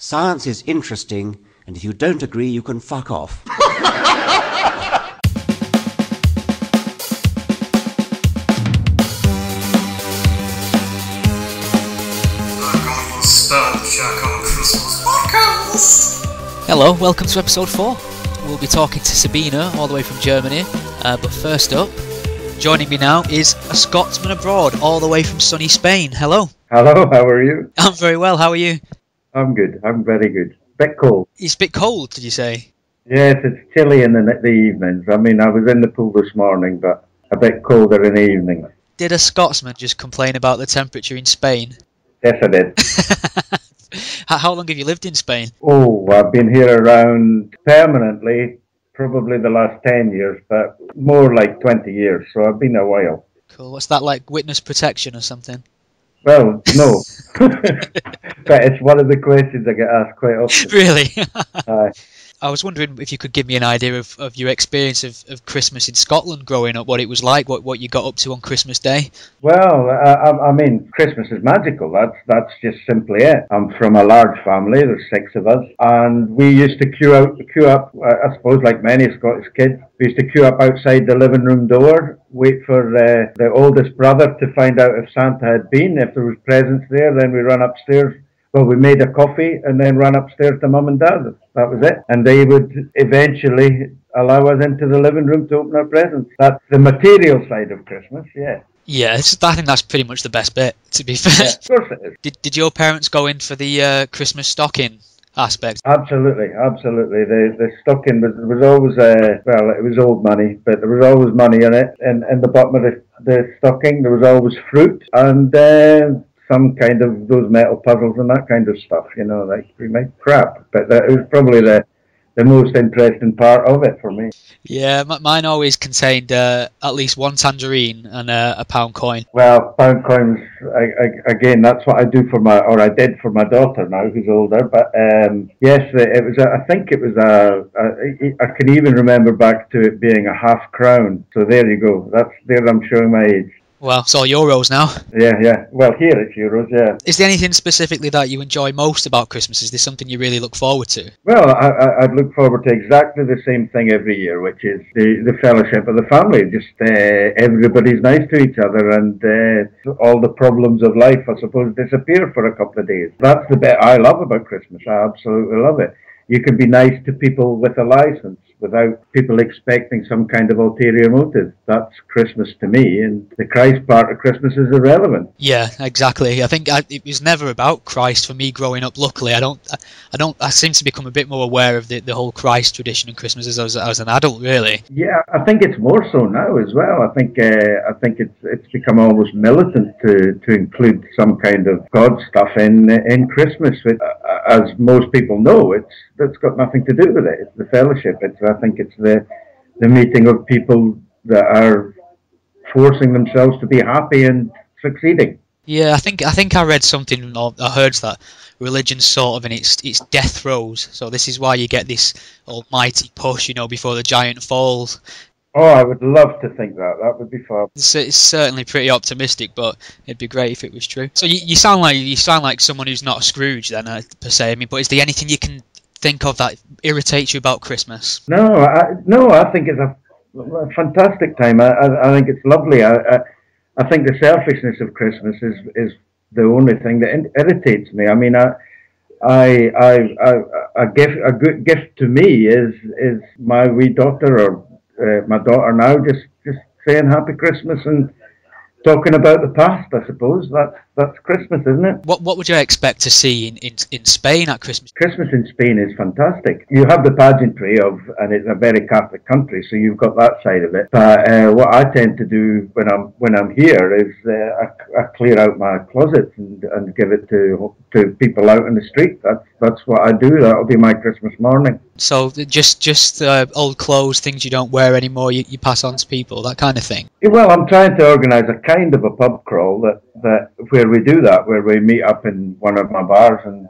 Science is interesting, and if you don't agree, you can fuck off. Hello, welcome to episode 4. We'll be talking to Sabine all the way from Germany, but first up, joining me now is a Scotsman abroad all the way from sunny Spain. Hello. Hello, how are you? I'm very well, how are you? I'm good, I'm very good. Bit cold. It's a bit cold, did you say? Yes, it's chilly in the evenings. I mean, I was in the pool this morning, but a bit colder in the evening. Did a Scotsman just complain about the temperature in Spain? Yes, I did. How long have you lived in Spain? Oh, I've been here around permanently, probably the last 10 years, but more like 20 years, so I've been a while. Cool, what's that, like witness protection or something? Well, no. But it's one of the questions I get asked quite often. Really? I was wondering if you could give me an idea of your experience of Christmas in Scotland growing up, what it was like, what you got up to on Christmas Day. Well, I mean, Christmas is magical. That's just simply it. I'm from a large family. There's 6 of us, and we used to queue up. I suppose, like many Scottish kids, we used to queue up outside the living room door, wait for the oldest brother to find out if Santa had been. If there was presents there, then we run upstairs. Well, we made a coffee and then ran upstairs to Mum and Dad. That was it. And they would eventually allow us into the living room to open our presents. That's the material side of Christmas, yeah. Yeah, I think that's pretty much the best bit, to be fair. Yeah, of course it is. Did your parents go in for the Christmas stocking aspect? Absolutely. The stocking was always, well, it was old money, but there was always money in it. And in the bottom of the stocking, there was always fruit and some kind of those metal puzzles and that kind of stuff, you know, like we make crap. But that was probably the most interesting part of it for me. Yeah, mine always contained at least one tangerine and a pound coin. Well, pound coins, again, that's what I did for my daughter now, who's older. But yes, it was. I think it was I can even remember back to it being a half crown. So there you go. There I'm showing my age. Well, it's all euros now. Yeah. Well, here it's euros, yeah. Is there anything specifically that you enjoy most about Christmas? Is there something you really look forward to? Well, I'd look forward to exactly the same thing every year, which is the fellowship of the family. Just everybody's nice to each other, and all the problems of life, I suppose, disappear for a couple of days. That's the bit I love about Christmas. I absolutely love it. You can be nice to people with a license without people expecting some kind of ulterior motive. That's Christmas to me, and the Christ part of Christmas is irrelevant. Yeah, exactly. I think it was never about Christ for me growing up. Luckily, I seem to become a bit more aware of the whole Christ tradition in Christmas as an adult, really. Yeah, I think it's more so now as well. I think it's become almost militant to include some kind of God stuff in Christmas. Which, as most people know, it's got nothing to do with it. It's the fellowship. I think it's the meeting of people that are forcing themselves to be happy and succeeding. Yeah, I think I read something or I heard that religion's sort of in its death throes. So this is why you get this almighty push, before the giant falls. Oh, I would love to think that. That would be fun. It's certainly pretty optimistic, but it'd be great if it was true. So you sound like someone who's not a Scrooge then, per se. I mean, but is there anything you can think of that irritates you about Christmas? No, I think it's a fantastic time. I think it's lovely. I think the selfishness of Christmas is the only thing that irritates me. I mean, a good gift to me is my wee daughter or my daughter now just saying Happy Christmas and talking about the past. I suppose that's Christmas, isn't it? What would you expect to see in Spain at Christmas? Christmas in Spain is fantastic. You have the pageantry and it's a very Catholic country, so you've got that side of it. But what I tend to do when I'm here is I clear out my closets and give it to people out in the street. That's what I do. That'll be my Christmas morning. So just old clothes, things you don't wear anymore, you pass on to people, that kind of thing. Well, I'm trying to organise a kind of a pub crawl that where we do that, where we meet up in one of my bars and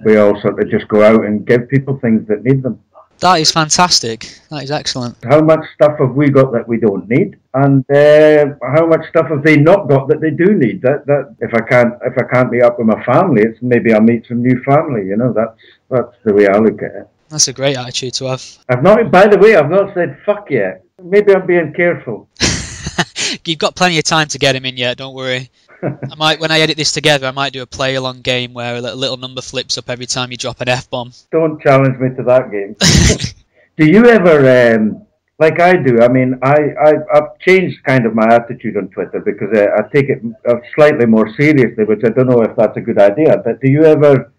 we all sort of just go out and give people things that need them. That is fantastic. That is excellent. How much stuff have we got that we don't need, and how much stuff have they not got that they do need? That if I can't meet up with my family, it's maybe I'll meet some new family. You know, that's the way I look at it. That's a great attitude to have. By the way, I've not said fuck yet. Maybe I'm being careful. You've got plenty of time to get him in yet. Don't worry. When I edit this together, I might do a play-along game where a little number flips up every time you drop an F-bomb. Don't challenge me to that game. Do you ever, like I do, I mean, I've changed kind of my attitude on Twitter because I take it slightly more seriously, which I don't know if that's a good idea, but do you ever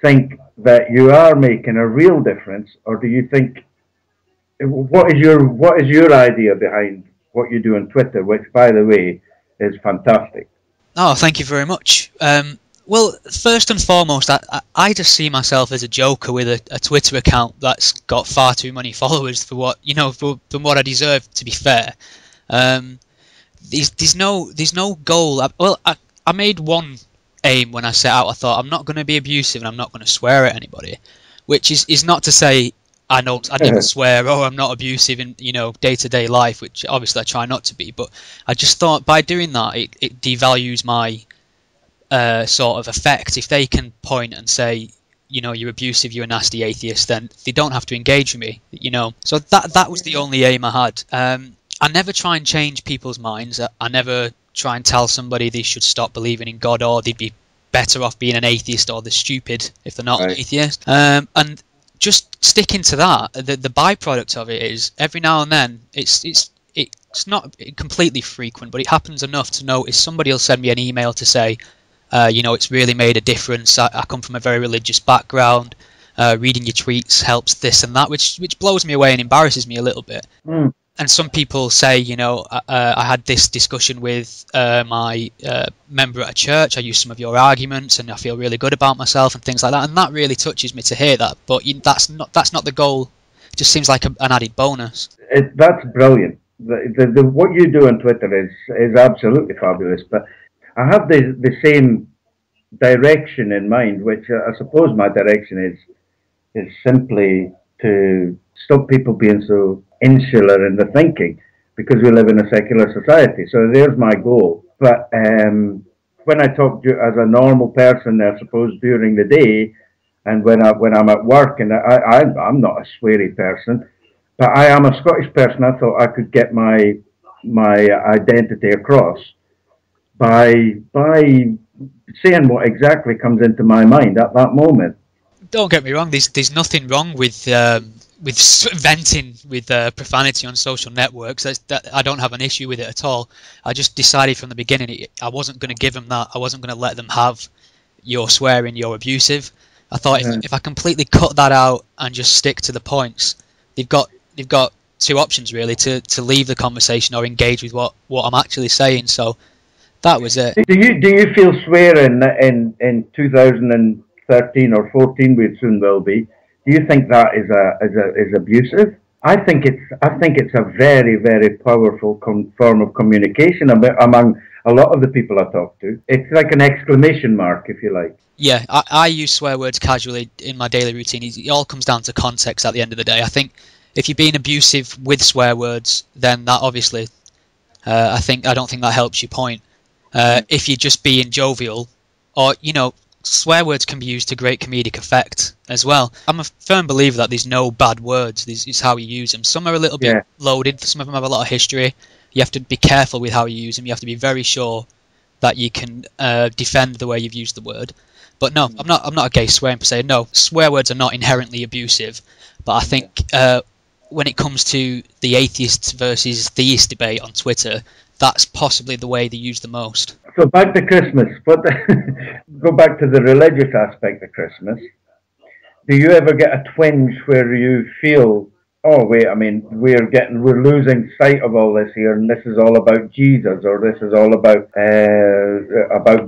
think that you are making a real difference, or do you think, what is your idea behind what you do on Twitter, which, by the way, is fantastic? Oh, thank you very much. Well, first and foremost, I just see myself as a joker with a Twitter account that's got far too many followers for what from what I deserve. To be fair, there's no goal. I made one aim when I set out. I thought I'm not going to be abusive and I'm not going to swear at anybody, which is not to say I never swear or I'm not abusive in day-to-day life, which obviously I try not to be. But I just thought by doing that it devalues my sort of effect. If they can point and say, you're abusive, you're a nasty atheist, then they don't have to engage with me. So that was the only aim I had. I never try and change people's minds. I never try and tell somebody they should stop believing in God or they'd be better off being an atheist or they're stupid if they're not an atheist. And just sticking to that, the byproduct of it is every now and then it's not completely frequent, but it happens enough to notice somebody will send me an email to say, it's really made a difference. I come from a very religious background. Reading your tweets helps this and that, which blows me away and embarrasses me a little bit. And some people say, I had this discussion with my member at a church. I used some of your arguments, and I feel really good about myself and things like that. And that really touches me to hear that. But that's not the goal. It just seems like an added bonus. That's brilliant. What you do on Twitter is absolutely fabulous. But I have the same direction in mind, which I suppose my direction is simply to stop people being so insular in their thinking, because we live in a secular society. So there's my goal. But when I talk as a normal person, I suppose during the day, and when I'm at work, and I'm not a sweary person, but I am a Scottish person. I thought I could get my identity across by saying what exactly comes into my mind at that moment. Don't get me wrong. There's nothing wrong with venting with profanity on social networks. I don't have an issue with it at all. I just decided from the beginning I wasn't going to give them that. I wasn't going to let them have you're swearing, you're abusive. I thought if I completely cut that out and just stick to the points, they've got two options really, to leave the conversation or engage with what I'm actually saying. So that was it. Do you feel swearing in 2013 or 14 we soon will be? Do you think that is abusive? I think it's a very, very powerful form of communication among a lot of the people I talk to. It's like an exclamation mark, if you like. Yeah, I use swear words casually in my daily routine. It all comes down to context at the end of the day. I think if you're being abusive with swear words, then that obviously, I don't think that helps your point. If you're just being jovial, or swear words can be used to great comedic effect as well. I'm a firm believer that there's no bad words. It's how you use them. Some are a little bit loaded. Some of them have a lot of history. You have to be careful with how you use them. You have to be very sure that you can defend the way you've used the word. But no, I'm not against swearing per se. No, swear words are not inherently abusive. But I think when it comes to the atheist versus theist debate on Twitter, that's possibly the way they use the most. So back to Christmas, but go back to the religious aspect of Christmas. Do you ever get a twinge where you feel, oh wait, I mean, we're losing sight of all this here, and this is all about Jesus, or this is all about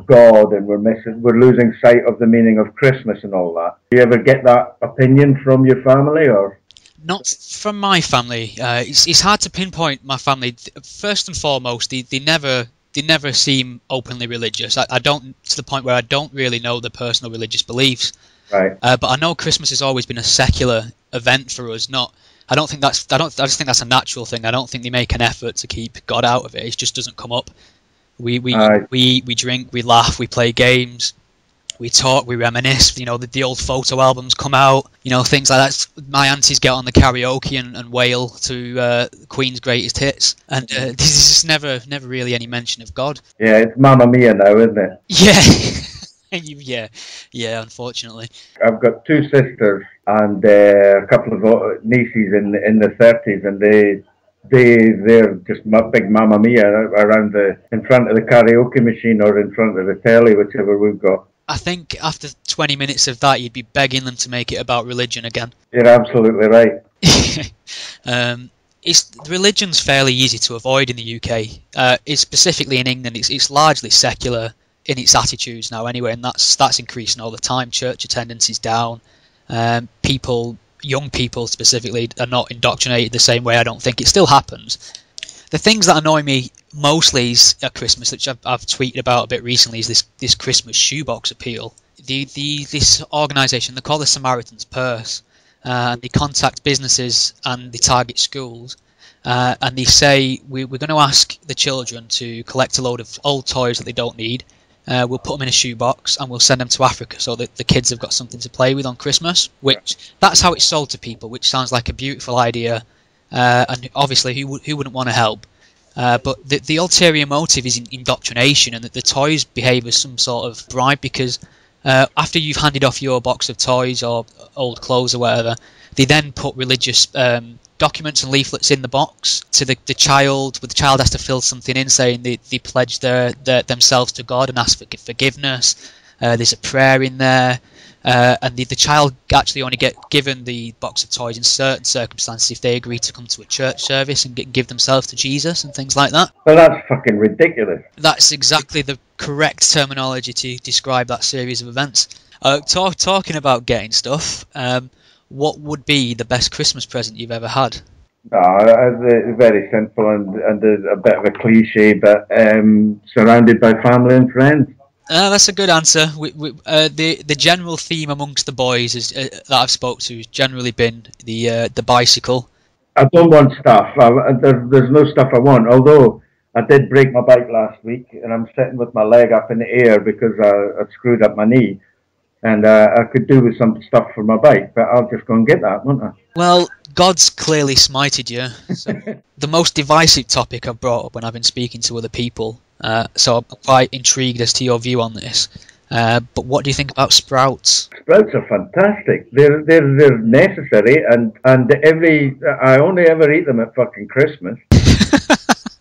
God, and we're losing sight of the meaning of Christmas and all that? Do you ever get that opinion from your family, or? Not from my family. It's hard to pinpoint my family. First and foremost, they never seem openly religious. I don't, to the point where I don't really know their personal religious beliefs. Right. But I know Christmas has always been a secular event for us. I just think that's a natural thing. I don't think they make an effort to keep God out of it. It just doesn't come up. We eat, we drink, we laugh, we play games, we talk, we reminisce. You know, the old photo albums come out. You know, things like that. My aunties get on the karaoke and wail to Queen's greatest hits, and there's just never really any mention of God. Yeah, it's Mamma Mia now, isn't it? Yeah. yeah. Unfortunately, I've got two sisters and a couple of nieces in the 30s, and they're just big Mamma Mia around in front of the karaoke machine or in front of the telly, whichever we've got. I think after 20 minutes of that, you'd be begging them to make it about religion again. You're absolutely right. Religion's fairly easy to avoid in the UK. It's specifically in England. It's largely secular in its attitudes now, anyway, and that's increasing all the time. Church attendance is down. Young people specifically, are not indoctrinated the same way. I don't think it still happens. The things that annoy me mostly at Christmas, which I've tweeted about a bit recently, is this Christmas shoebox appeal. This organisation, they call the Samaritan's Purse, and they contact businesses and they target schools, and they say we're going to ask the children to collect a load of old toys that they don't need. We'll put them in a shoebox and we'll send them to Africa so that the kids have got something to play with on Christmas. That's how it's sold to people, which sounds like a beautiful idea. And obviously, who wouldn't want to help? But the ulterior motive is indoctrination, and that the toys behave as some sort of bribe, because after you've handed off your box of toys or old clothes or whatever, they then put religious documents and leaflets in the box to the child. The child has to fill something in saying they pledge themselves to God and ask for forgiveness. There's a prayer in there. And the child actually only get given the box of toys in certain circumstances if they agree to come to a church service and give themselves to Jesus and things like that. Well, that's fucking ridiculous. That's exactly the correct terminology to describe that series of events. Talking about getting stuff, what would be the best Christmas present you've ever had? Very simple and a bit of a cliche, but surrounded by family and friends. That's a good answer. The general theme amongst the boys that I've spoke to has generally been the bicycle. I don't want stuff. There's no stuff I want. Although I did break my bike last week, and I'm sitting with my leg up in the air because I screwed up my knee, and I could do with some stuff for my bike. But I'll just go and get that, won't I? Well, God's clearly smited you. So the most divisive topic I've brought up when I've been speaking to other people. So I'm quite intrigued as to your view on this. But what do you think about sprouts? Sprouts are fantastic. They're necessary, and I only ever eat them at fucking Christmas.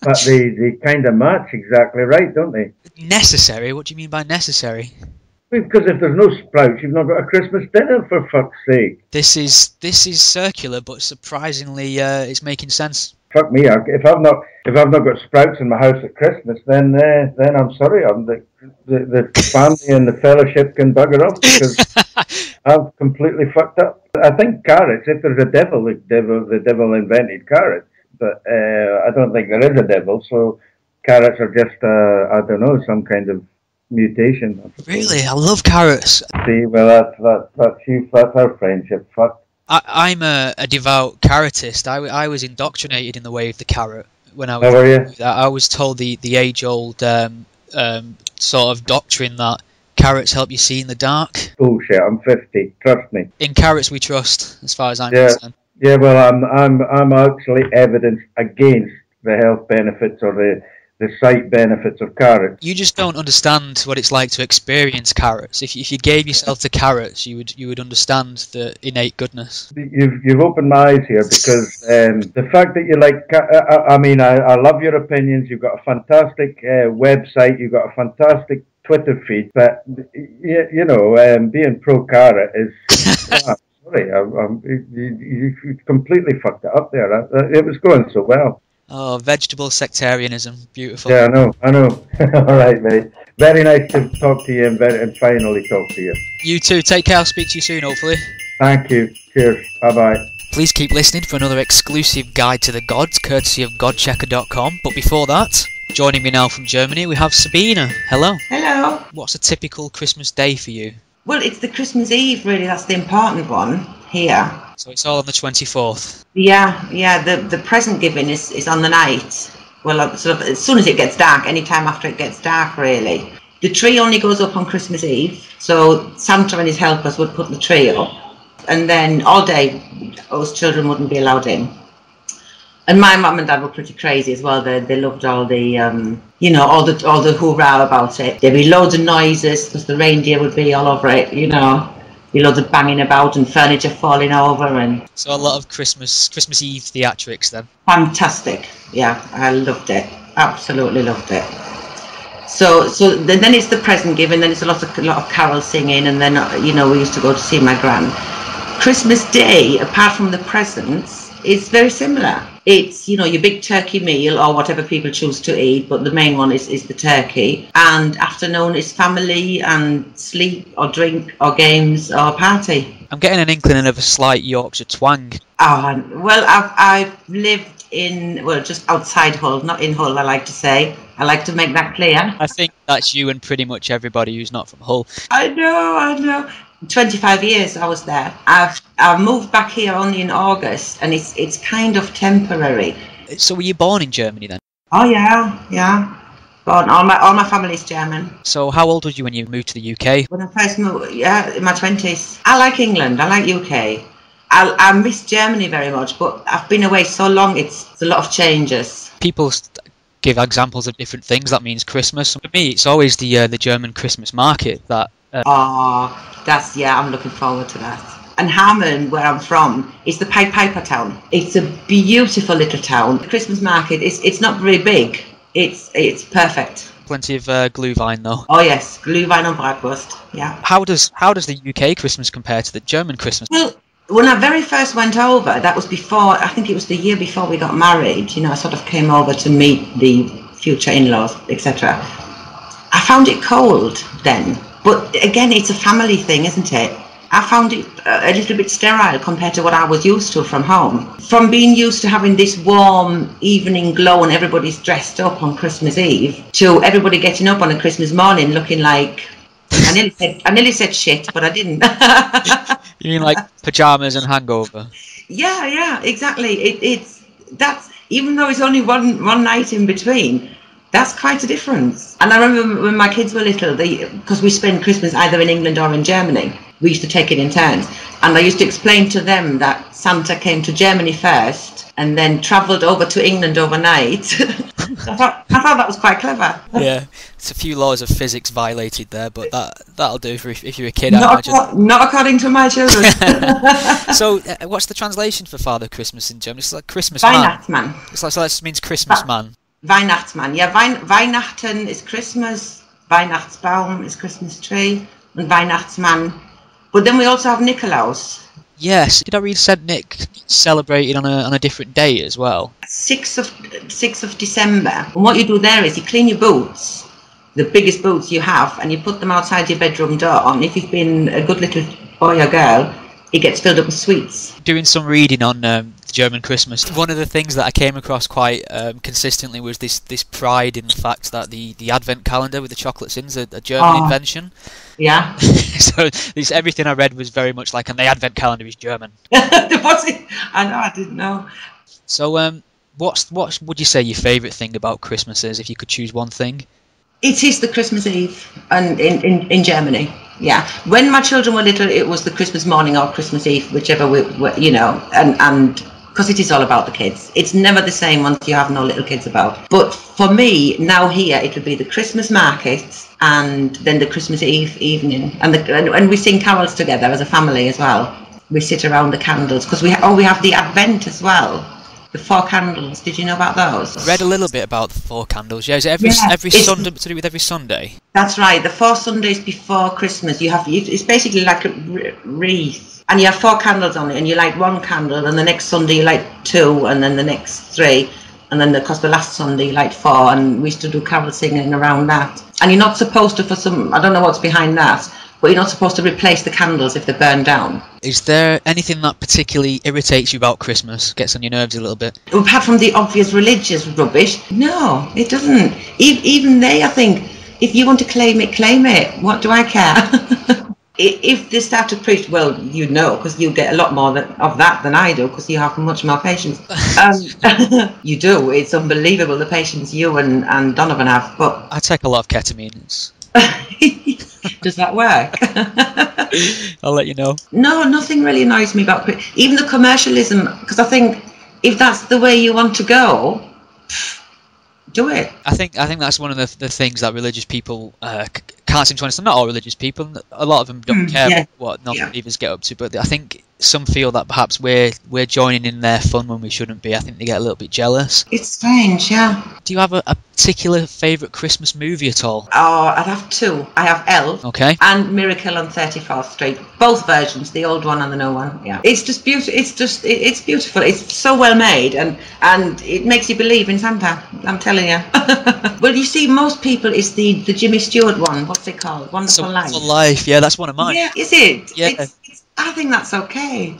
But they kind of match exactly right, don't they? Necessary? What do you mean by necessary? Because if there's no sprouts, you've not got a Christmas dinner, for fuck's sake. This is circular, but surprisingly, it's making sense. Fuck me! If I've not got sprouts in my house at Christmas, then I'm sorry. The family and the fellowship can bugger off because I've completely fucked up. I think carrots. If there's a devil, the devil invented carrots, but I don't think there is a devil. So carrots are just I don't know, some kind of mutation. Really, I love carrots. See, well that's our friendship. Fuck. I'm a devout carrotist. I was indoctrinated in the way of the carrot when I was. How are you? I was told the age-old sort of doctrine that carrots help you see in the dark. Bullshit. I'm 50. Trust me. In carrots we trust, as far as I'm concerned. Yeah. Well, I'm actually evidence against the health benefits or the sight benefits of carrots. You just don't understand what it's like to experience carrots. If you gave yourself to carrots, you would understand the innate goodness. You've opened my eyes here because the fact that you like, I love your opinions. You've got a fantastic website. You've got a fantastic Twitter feed. But you know, being pro carrot is. Sorry, you completely fucked it up there. It was going so well. Oh, vegetable sectarianism. Beautiful. Yeah, I know. All right, mate. Very nice to talk to you and finally talk to you. You too. Take care. I'll speak to you soon, hopefully. Thank you. Cheers. Bye-bye. Please keep listening for another exclusive guide to the gods, courtesy of godchecker.com. But before that, joining me now from Germany, we have Sabine. Hello. Hello. What's a typical Christmas day for you? Well, it's the Christmas Eve, really. That's the important one here. So it's all on the 24th. Yeah. The present giving is on the night. Well, sort of as soon as it gets dark, any time after it gets dark, really. The tree only goes up on Christmas Eve, so Santa and his helpers would put the tree up, and then all day, us children wouldn't be allowed in. And my mum and dad were pretty crazy as well. They loved all the, all the hoorah about it. There'd be loads of noises because the reindeer would be all over it, Be loads of banging about and furniture falling over, and so a lot of Christmas Eve theatrics then. Fantastic, yeah, I loved it, absolutely loved it. So then it's the present giving, then it's a lot of carol singing, and then we used to go to see my gran. Christmas Day, apart from the presents, is very similar. It's your big turkey meal or whatever people choose to eat, but the main one is the turkey. And afternoon is family and sleep or drink or games or party. I'm getting an inkling of a slight Yorkshire twang. Oh, well, I've lived in, just outside Hull, not in Hull, I like to say. I like to make that clear. I think that's you and pretty much everybody who's not from Hull. I know. 25 years I was there. I've moved back here only in August, and it's kind of temporary. So were you born in Germany then? Oh yeah. Born. All my family's German. So how old were you when you moved to the UK? When I first moved, in my 20s. I like England. I like UK. I miss Germany very much, but I've been away so long. It's a lot of changes. People give examples of different things. That means Christmas. For me, it's always the German Christmas market that. I'm looking forward to that. And Harman, where I'm from, is the Pied Piper town. It's a beautiful little town. The Christmas market it's not very big. It's perfect. Plenty of Glühwein though. Oh yes, Glühwein and Bratwurst. Yeah. How does the UK Christmas compare to the German Christmas? Well, when I very first went over, that was before. I think it was the year before we got married. I sort of came over to meet the future in-laws, etc. I found it cold then. But again, it's a family thing, isn't it? I found it a little bit sterile compared to what I was used to from home. From being used to having this warm evening glow and everybody's dressed up on Christmas Eve, to everybody getting up on a Christmas morning looking like... I nearly said shit, but I didn't. You mean like pyjamas and hangover? Yeah, exactly. That's even though it's only one night in between. That's quite a difference. And I remember when my kids were little, because we spent Christmas either in England or in Germany, we used to take it in turns. And I used to explain to them that Santa came to Germany first and then travelled over to England overnight. I thought that was quite clever. Yeah, it's a few laws of physics violated there, but that'll do if you're a kid, I imagine. Not according to my children. So, what's the translation for Father Christmas in German? It's like Christmas Weihnachtsmann. man. So that means Christmas man. Weihnachtsmann, yeah. Weihnachten is Christmas, Weihnachtsbaum is Christmas tree, and Weihnachtsmann. But then we also have Nikolaus. Yes, did I read Saint Nick celebrated on a different day as well? 6th of December. And what you do there is you clean your boots, the biggest boots you have, and you put them outside your bedroom door. And if you've been a good little boy or girl, it gets filled up with sweets. Doing some reading on German Christmas, one of the things that I came across quite consistently was this pride in the fact that the Advent calendar with the chocolates in is a German invention. Yeah. So everything I read was very much like, and the Advent calendar is German. Was it? I know, I didn't know. So what would you say your favourite thing about Christmas is, if you could choose one thing? It is the Christmas Eve and in Germany. Yeah, when my children were little, it was the Christmas morning or Christmas Eve, whichever and because it is all about the kids. It's never the same once you have no little kids about. But for me, now here, it would be the Christmas market and then the Christmas Eve evening. And we sing carols together as a family as well. We sit around the candles because we have the Advent as well. The 4 candles. Did you know about those? I read a little bit about the 4 candles. Yeah, is it every Sunday, to do with every Sunday? That's right. The 4 Sundays before Christmas, it's basically like a wreath, and you have 4 candles on it, and you light 1 candle, and the next Sunday you light 2, and then the next 3, and then the last Sunday you light 4, and we used to do carol singing around that. And you're not supposed to, I don't know what's behind that, but you're not supposed to replace the candles if they burn down. Is there anything that particularly irritates you about Christmas, gets on your nerves a little bit? Apart from the obvious religious rubbish, no, it doesn't. Even they, I think, if you want to claim it, what do I care? if they start to preach, well, you know, because you get a lot more of that than I do, because you have much more patience. You do. It's unbelievable the patience you and Donovan have. But I take a lot of ketamine. does that work? I'll let you know. No, nothing really annoys me about even the commercialism, because I think if that's the way you want to go, do it. I think that's one of the things that religious people can't seem to understand. Not all religious people, a lot of them don't care what non-believers get up to, but I think some feel that perhaps we're joining in their fun when we shouldn't be. I think they get a little bit jealous. It's strange, yeah. Do you have a particular favourite Christmas movie at all? Oh, I'd have two. I have Elf and Miracle on 34th Street. Both versions, the old one and the new one. Yeah, it's just beautiful. It's beautiful. It's so well made, and it makes you believe in Santa. I'm telling you. Well, you see, most people it's the Jimmy Stewart one. What's it called? Wonderful Life. Wonderful Life. Yeah, that's one of mine. Yeah, is it? Yeah. I think that's okay.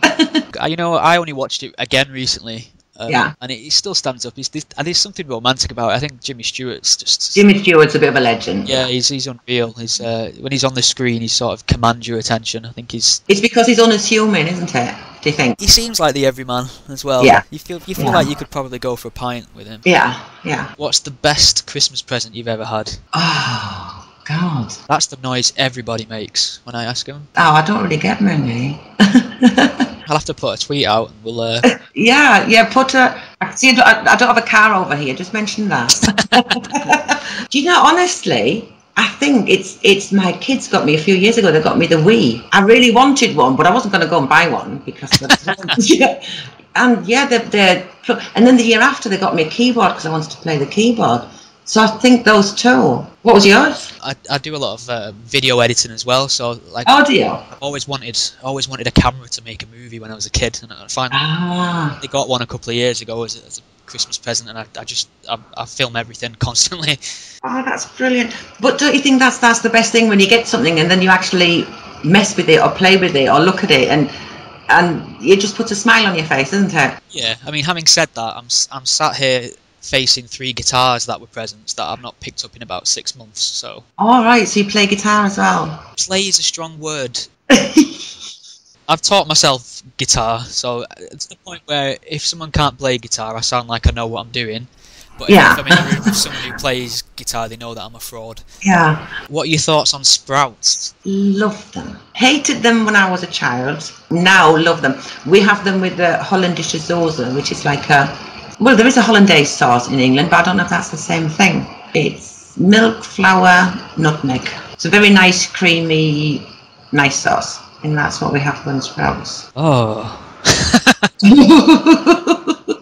You know, I only watched it again recently. And it still stands up. And there's something romantic about it. I think Jimmy Stewart's a bit of a legend. Yeah, he's unreal. When he's on the screen, he sort of commands your attention. I think it's because he's unassuming, isn't it? Do you think? He seems like the everyman as well. Yeah. You feel like you could probably go for a pint with him. Yeah. What's the best Christmas present you've ever had? Oh God. That's the noise everybody makes when I ask them. Oh, I don't really get many. I'll have to put a tweet out and we'll... put a... See, I don't have a car over here, just mention that. Do you know, honestly, I think it's my kids got me a few years ago, they got me the Wii. I really wanted one, but I wasn't going to go and buy one because... And and then the year after they got me a keyboard because I wanted to play the keyboard. So I think those two. What was yours? I do a lot of video editing as well. So like, audio. I've always wanted a camera to make a movie when I was a kid, and I finally they got one a couple of years ago as a Christmas present, and I film everything constantly. Oh, that's brilliant! But don't you think that's the best thing when you get something and then you actually mess with it or play with it or look at it and it just puts a smile on your face, doesn't it? Yeah, I mean, having said that, I'm sat here facing 3 guitars that were presents that I've not picked up in about 6 months. So. All right, so you play guitar as well. Play is a strong word. I've taught myself guitar, so it's the point where if someone can't play guitar, I sound like I know what I'm doing. But if I'm in a room with someone who plays guitar, they know that I'm a fraud. Yeah. What are your thoughts on Sprouts? Love them. Hated them when I was a child. Now love them. We have them with the Holländische Soße, which is like there is a hollandaise sauce in England, but I don't know if that's the same thing. It's milk, flour, nutmeg. It's a very nice, creamy, nice sauce. And that's what we have for Sprouts. Oh.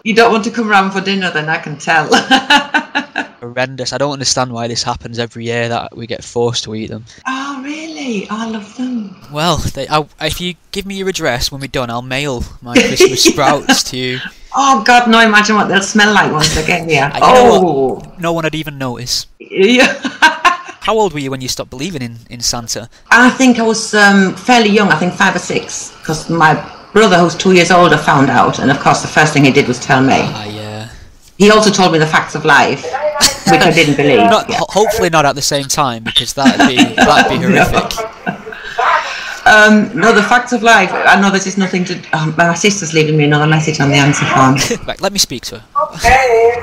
You don't want to come round for dinner then, I can tell. Horrendous. I don't understand why this happens every year that we get forced to eat them. Oh, really? I love them. Well, if you give me your address when we're done, I'll mail my Christmas Sprouts to you. Oh, God, no, imagine what they'll smell like once they get here. No one would even notice. Yeah. How old were you when you stopped believing in Santa? I think I was fairly young, I think 5 or 6, because my brother, who's 2 years older, found out, and of course the first thing he did was tell me. Yeah. He also told me the facts of life, which I didn't believe. Hopefully not at the same time, because that'd be horrific. No, the facts of life. I know this is nothing to... my sister's leaving me another message on the answer phone. Right, let me speak to her. Okay.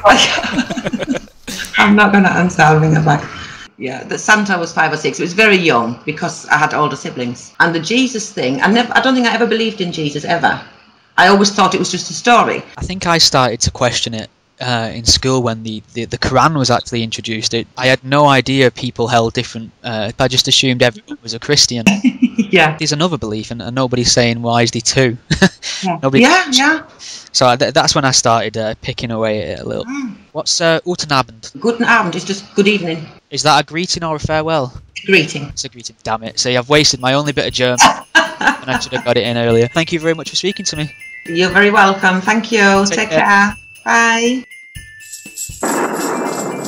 I'm not going to answer, I'll ring her back. Yeah, the Santa was 5 or 6. It was very young because I had older siblings. And the Jesus thing, I don't think I ever believed in Jesus, ever. I always thought it was just a story. I think I started to question it in school when the Quran was actually introduced. I had no idea people held different... I just assumed everyone was a Christian. Yeah. There's another belief, and nobody's saying, why is there two? Yeah. So that's when I started picking away at it a little. What's Guten Abend? Guten Abend is just good evening. Is that a greeting or a farewell? Greeting. It's a greeting, damn it. See, I've wasted my only bit of German, and I should have got it in earlier. Thank you very much for speaking to me. You're very welcome. Thank you. Take care. Bye.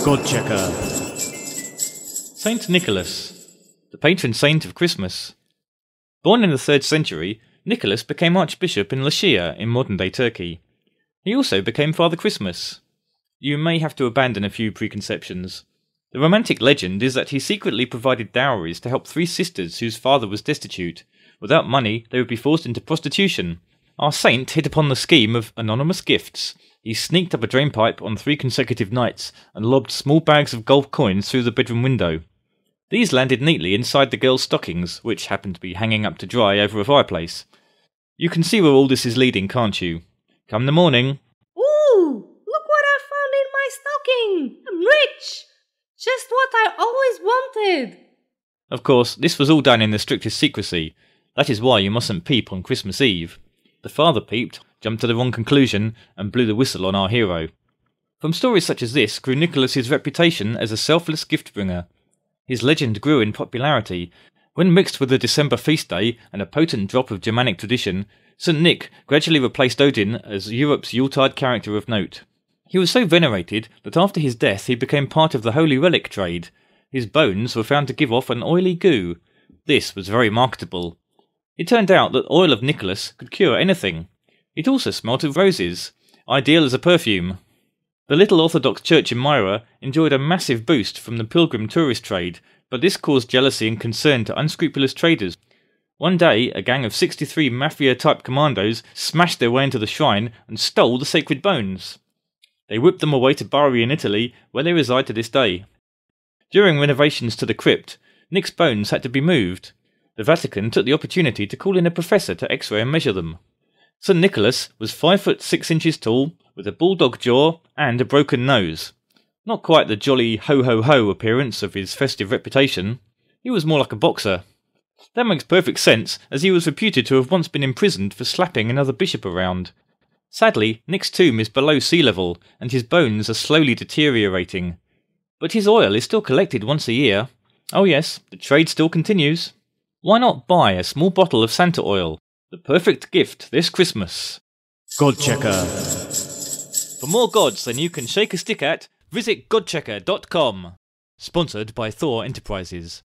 God Checker. Saint Nicholas, the patron saint of Christmas. Born in the 3rd century, Nicholas became Archbishop in Lycia in modern-day Turkey. He also became Father Christmas. You may have to abandon a few preconceptions. The romantic legend is that he secretly provided dowries to help 3 sisters whose father was destitute. Without money, they would be forced into prostitution. Our saint hit upon the scheme of anonymous gifts. He sneaked up a drainpipe on 3 consecutive nights and lobbed small bags of gold coins through the bedroom window. These landed neatly inside the girls' stockings, which happened to be hanging up to dry over a fireplace. You can see where all this is leading, can't you? Come the morning. Ooh, look what I found in my stocking! I'm rich! Just what I always wanted! Of course, this was all done in the strictest secrecy. That is why you mustn't peep on Christmas Eve. The father peeped, jumped to the wrong conclusion, and blew the whistle on our hero. From stories such as this grew Nicholas's reputation as a selfless gift-bringer. His legend grew in popularity. When mixed with the December feast day and a potent drop of Germanic tradition, St. Nick gradually replaced Odin as Europe's Yuletide character of note. He was so venerated that after his death he became part of the holy relic trade. His bones were found to give off an oily goo. This was very marketable. It turned out that oil of Nicholas could cure anything. It also smelt of roses, ideal as a perfume. The little Orthodox church in Myra enjoyed a massive boost from the pilgrim tourist trade, but this caused jealousy and concern to unscrupulous traders. One day, a gang of 63 mafia-type commandos smashed their way into the shrine and stole the sacred bones. They whipped them away to Bari in Italy, where they reside to this day. During renovations to the crypt, Nick's bones had to be moved. The Vatican took the opportunity to call in a professor to x-ray and measure them. St. Nicholas was 5 foot 6 inches tall, with a bulldog jaw and a broken nose. Not quite the jolly ho-ho-ho appearance of his festive reputation. He was more like a boxer. That makes perfect sense, as he was reputed to have once been imprisoned for slapping another bishop around. Sadly, Nick's tomb is below sea level, and his bones are slowly deteriorating. But his oil is still collected once a year. Oh yes, the trade still continues. Why not buy a small bottle of Santa oil? The perfect gift this Christmas. God Checker. For more gods than you can shake a stick at, visit godchecker.com. Sponsored by Thor Enterprises.